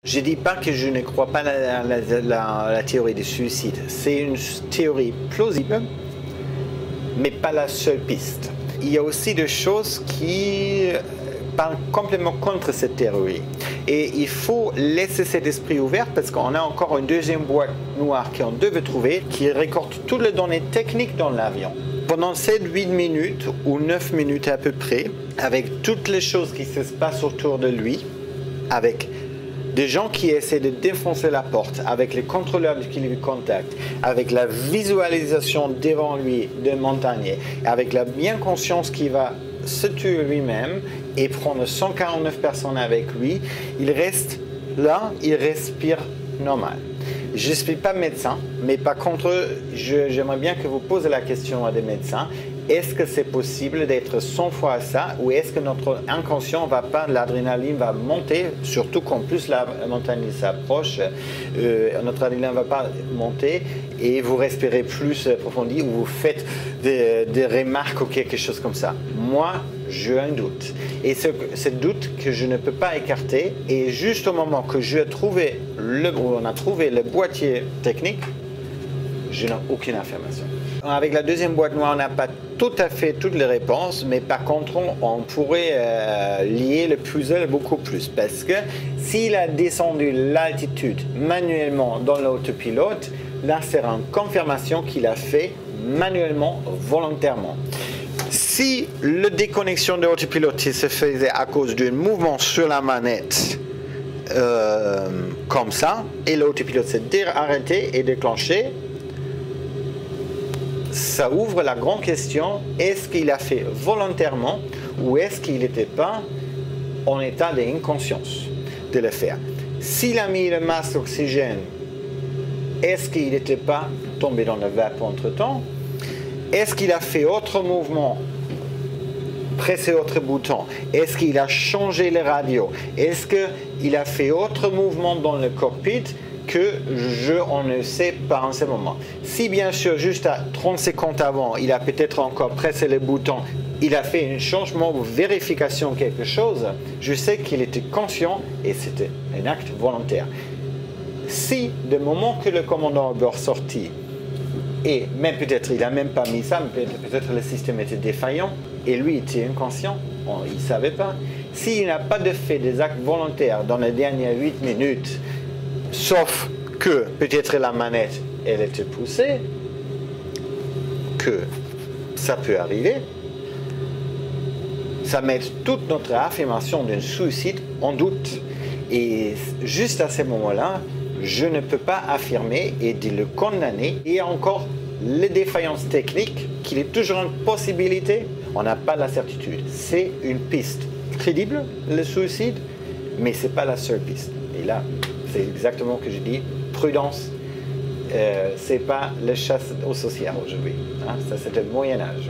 Je ne dis pas que je ne crois pas à la théorie du suicide. C'est une théorie plausible, mais pas la seule piste. Il y a aussi des choses qui parlent complètement contre cette théorie. Et il faut laisser cet esprit ouvert parce qu'on a encore une deuxième boîte noire qu'on devait trouver qui récolte toutes les données techniques dans l'avion. Pendant 7-8 minutes ou 9 minutes à peu près, avec toutes les choses qui se passent autour de lui, avec des gens qui essaient de défoncer la porte, avec les contrôleurs qui lui contactent, avec la visualisation devant lui de Montagnier, avec la bien conscience qu'il va se tuer lui-même et prendre 149 personnes avec lui, il reste là, il respire normal. Je ne suis pas médecin, mais par contre, j'aimerais bien que vous posez la question à des médecins. Est-ce que c'est possible d'être 100 fois à ça ou est-ce que notre inconscient va pas, l'adrénaline va monter, surtout qu'en plus la montagne s'approche, notre adrénaline ne va pas monter et vous respirez plus approfondi ou vous faites des remarques ou quelque chose comme ça. Moi, j'ai un doute. Et ce doute que je ne peux pas écarter, et juste au moment que on a trouvé le boîtier technique, je n'ai aucune affirmation. Avec la deuxième boîte noire, on n'a pas tout à fait toutes les réponses, mais par contre, on pourrait lier le puzzle beaucoup plus. Parce que s'il a descendu l'altitude manuellement dans l'autopilote, là, c'est une confirmation qu'il a fait manuellement, volontairement. Si la déconnexion de l'autopilote se faisait à cause d'un mouvement sur la manette, comme ça, et l'autopilote s'est arrêté et déclenché, ça ouvre la grande question, est-ce qu'il a fait volontairement ou est-ce qu'il n'était pas en état d'inconscience de le faire? S'il a mis le masque d'oxygène, est-ce qu'il n'était pas tombé dans le vapeur entre-temps? Est-ce qu'il a fait autre mouvement, pressé autre bouton? Est-ce qu'il a changé les radios? Est-ce qu'il a fait autre mouvement dans le cockpit que on ne sait pas en ce moment? Si bien sûr, juste à 30 secondes avant, il a peut-être encore pressé le bouton, il a fait un changement ou vérification quelque chose, je sais qu'il était conscient et c'était un acte volontaire. Si, du moment que le commandant est sorti, et même peut-être il n'a même pas mis ça, peut-être le système était défaillant et lui était inconscient, il ne savait pas. S'il n'a pas de fait des actes volontaires dans les dernières 8 minutes, sauf que peut-être la manette, elle était poussée, que ça peut arriver, ça met toute notre affirmation d'un suicide en doute. Et juste à ce moment-là, je ne peux pas affirmer et de le condamner. Et encore, les défaillances techniques, qu'il est toujours une possibilité, on n'a pas la certitude. C'est une piste crédible, le suicide, mais ce n'est pas la seule piste. Et là, c'est exactement ce que je dis, prudence, ce n'est pas la chasse aux sorcières aujourd'hui. Hein? Ça, c'est le Moyen-Âge.